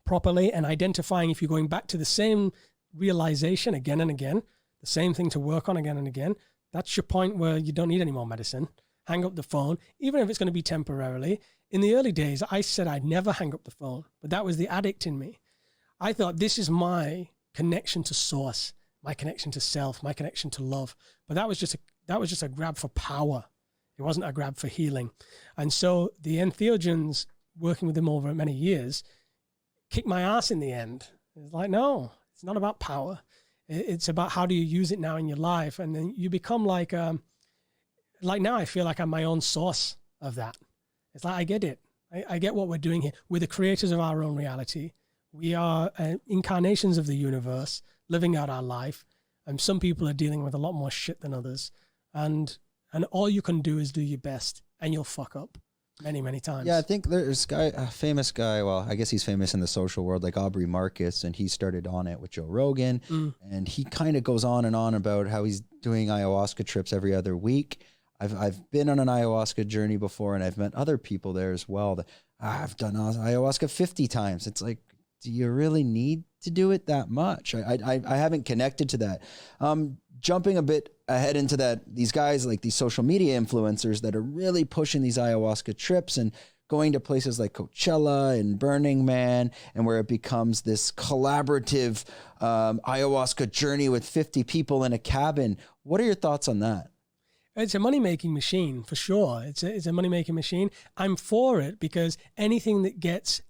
properly and identifying if you're going back to the same realization again and again, the same thing to work on again and again. That's your point where you don't need any more medicine. Hang up the phone, even if it's going to be temporarily. In the early days, I said I'd never hang up the phone, but that was the addict in me. I thought, this is my connection to source, my connection to self, my connection to love. But that was just a grab for power. It wasn't a grab for healing. And so the entheogens, working with them over many years, kicked my ass in the end. It's like, no, it's not about power. It's about how do you use it now in your life. And then you become like now I feel like I'm my own source of that. It's like, I get it. I get what we're doing here. We're the creators of our own reality. We are incarnations of the universe, living out our life. And some people are dealing with a lot more shit than others. and all you can do is do your best, and you'll fuck up many, many times. Yeah, I think there's a famous guy, well, I guess he's famous in the social world, like Aubrey Marcus, and he started on it with Joe Rogan, and he kind of goes on and on about how he's doing ayahuasca trips every other week. I've been on an ayahuasca journey before, and I've met other people there as well. That I've done ayahuasca 50 times. It's like, do you really need to do it that much? I haven't connected to that. Jumping a bit ahead into that, these guys like these social media influencers that are really pushing these ayahuasca trips and going to places like Coachella and Burning Man, and where it becomes this collaborative ayahuasca journey with 50 people in a cabin. What are your thoughts on that? It's a money-making machine, for sure. It's a money-making machine. I'm for it because anything that gets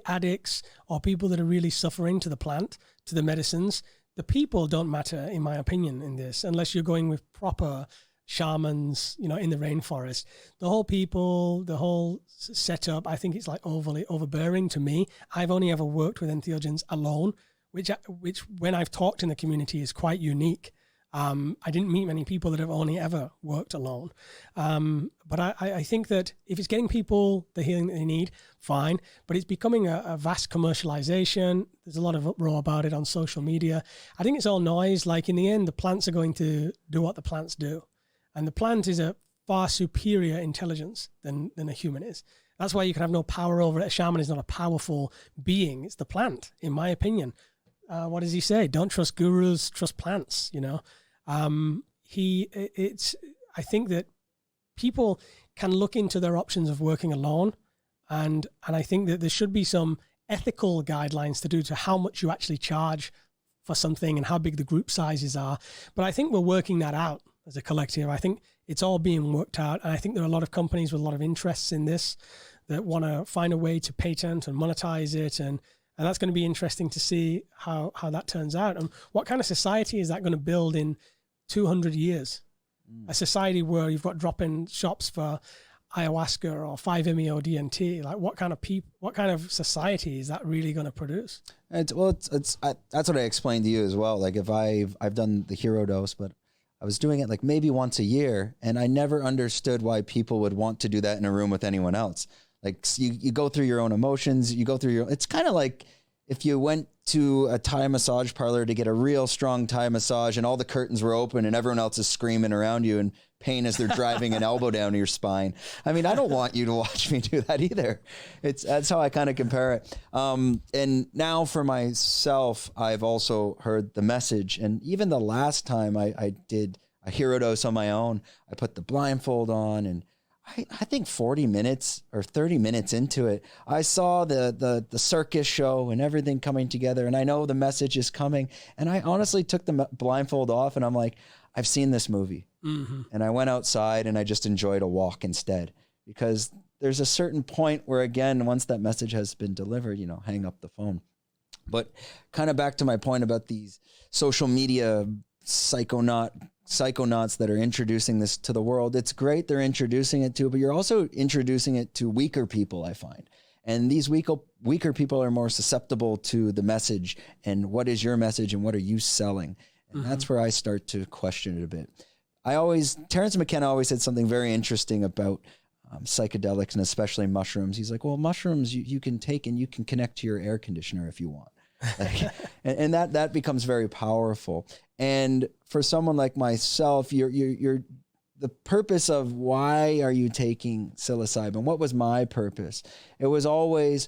addicts or people that are really suffering to the plant, to the medicines, the people don't matter, in my opinion, in this, unless you're going with proper shamans, in the rainforest. The whole people, the whole setup, I think it's like overly overbearing to me. I've only ever worked with entheogens alone, which when I've talked in the community is quite unique. I didn't meet many people that have only ever worked alone. But I think that if it's getting people the healing that they need, fine. But it's becoming a vast commercialization. There's a lot of uproar about it on social media. I think it's all noise. Like in the end, the plants are going to do what the plants do. And the plant is a far superior intelligence than a human is. That's why you can have no power over it. A shaman is not a powerful being. It's the plant, in my opinion. What does he say? Don't trust gurus, trust plants, I think that people can look into their options of working alone. And I think that there should be some ethical guidelines to do to how much you actually charge for something and how big the group sizes are. But I think we're working that out as a collective. I think it's all being worked out. And I think there are a lot of companies with a lot of interests in this that want to find a way to patent and monetize it. And that's going to be interesting to see how that turns out. And what kind of society is that going to build in 200 years? A society where you've got drop-in shops for ayahuasca or 5-MeO-DMT. Like what kind of society is that really going to produce? That's what I explained to you as well. Like if I've done the hero dose, but I was doing it like maybe once a year, and I never understood why people would want to do that in a room with anyone else. Like you go through your own emotions, it's kind of like if you went to a Thai massage parlor to get a real strong Thai massage and all the curtains were open and everyone else is screaming around you in pain as they're driving an elbow down your spine. I mean, I don't want you to watch me do that either. That's how I kind of compare it. And now for myself, I've also heard the message. And even the last time I did a hero dose on my own, I put the blindfold on, and I think 40 minutes or 30 minutes into it, I saw the circus show and everything coming together, and I know the message is coming. And I honestly took the blindfold off, and I'm like, I've seen this movie. Mm-hmm. And I went outside and I just enjoyed a walk instead, because there's a certain point where, again, once that message has been delivered, hang up the phone. But kind of back to my point about these social media psychonauts that are introducing this to the world. It's great they're introducing it to, but you're also introducing it to weaker people, I find. And these weaker people are more susceptible to the message and what is your message and what are you selling? And that's where I start to question it a bit. Terrence McKenna always said something very interesting about psychedelics and especially mushrooms. He's like, well, mushrooms you can take and you can connect to your air conditioner if you want. Like, and that becomes very powerful. And for someone like myself, you're the purpose of why are you taking psilocybin? What was my purpose? It was always,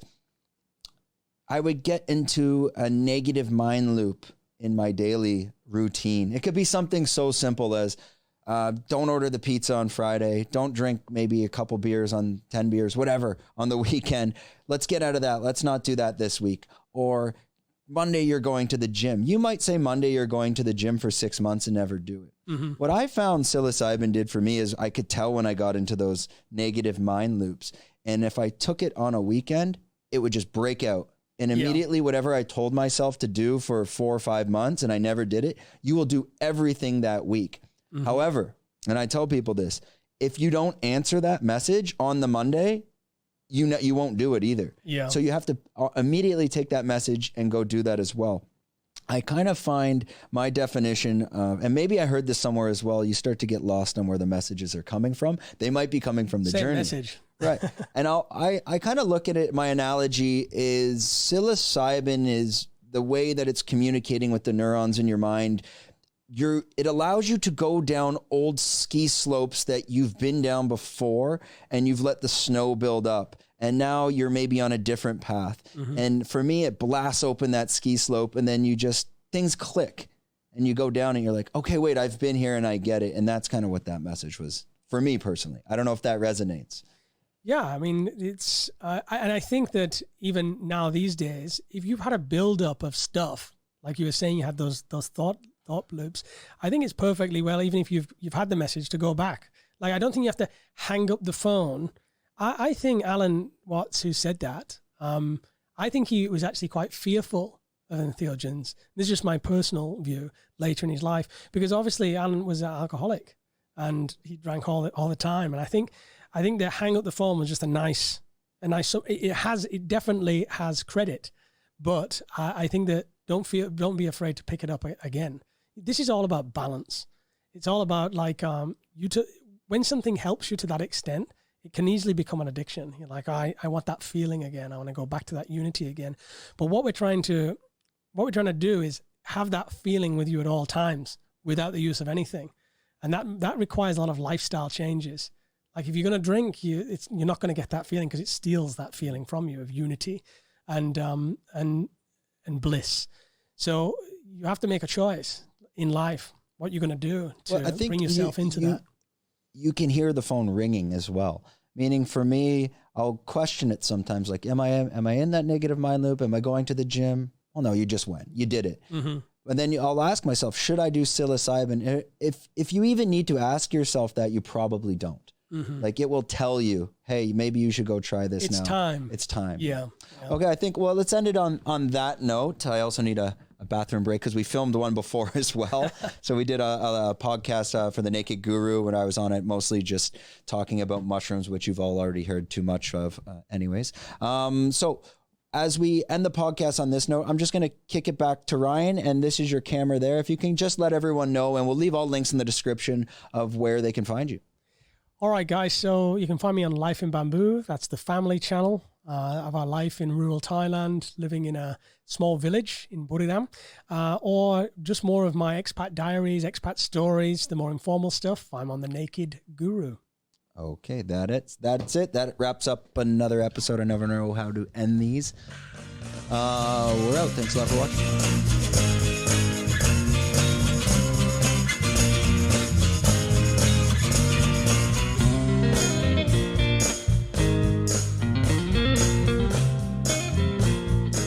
I would get into a negative mind loop in my daily routine. It could be something so simple as don't order the pizza on Friday. Don't drink maybe a couple beers 10 beers, whatever, on the weekend. Let's get out of that. Let's not do that this week. Or Monday, you're going to the gym. You might say Monday, you're going to the gym for 6 months and never do it. Mm-hmm. What I found psilocybin did for me is I could tell when I got into those negative mind loops. And if I took it on a weekend, it would just break out. And immediately, whatever I told myself to do for 4 or 5 months and I never did it, you will do everything that week. Mm-hmm. However, and I tell people this, if you don't answer that message on the Monday, you won't do it either. Yeah. So you have to immediately take that message and go do that as well. I kind of find my definition of, and maybe I heard this somewhere as well, you start to get lost on where the messages are coming from. They might be coming from the Same journey. message. Right. And I kind of look at it, my analogy is psilocybin is the way that it's communicating with the neurons in your mind. It allows you to go down old ski slopes that you've been down before, and you've let the snow build up. And now you're maybe on a different path. Mm-hmm. And for me, it blasts open that ski slope, and then things click and you go down and you're like, okay, wait, I've been here and I get it. And that's kind of what that message was for me personally. I don't know if that resonates. Yeah, I mean, it's, and I think that even now these days, if you've had a buildup of stuff, like you were saying, you had those thought loops, I think it's perfectly well, even if you've had the message, to go back. Like, I don't think you have to hang up the phone. I think Alan Watts, who said that, I think he was actually quite fearful of entheogens. This is just my personal view later in his life, because obviously Alan was an alcoholic and he drank all the time. And I think the hang up the phone was just a nice. It definitely has credit, but I think that don't be afraid to pick it up again. This is all about balance. It's all about like when something helps you to that extent, it can easily become an addiction. You're like, I want that feeling again. I want to go back to that unity again. But what we're trying to do is have that feeling with you at all times without the use of anything. And that requires a lot of lifestyle changes. Like if you're going to drink, you're not going to get that feeling, because it steals that feeling from you of unity and bliss. So you have to make a choice in life, what you're going to do to bring yourself into that. You can hear the phone ringing as well. Meaning for me, I'll question it sometimes. Like, am I in that negative mind loop? Am I going to the gym? Well, no, you just went. You did it. Mm-hmm. And then I'll ask myself, should I do psilocybin? If you even need to ask yourself that, you probably don't. Mm-hmm. Like, it will tell you, hey, maybe you should go try this now. It's time. Yeah. Okay, I think, well, let's end it on that note. I also need a bathroom break because we filmed one before as well. So we did a podcast for the Naked Guru when I was on it, mostly just talking about mushrooms, which you've all already heard too much of anyways. So as we end the podcast on this note, I'm just going to kick it back to Ryan, and this is your camera there. If you can just let everyone know, and we'll leave all links in the description of where they can find you. All right, guys. So you can find me on Life in Bamboo. That's the family channel of our life in rural Thailand, living in a small village in Buriram, or just more of my expat diaries, expat stories, the more informal stuff. I'm on the Naked Guru. Okay, that's it. That wraps up another episode. I never know how to end these. We're out. Thanks a lot for watching.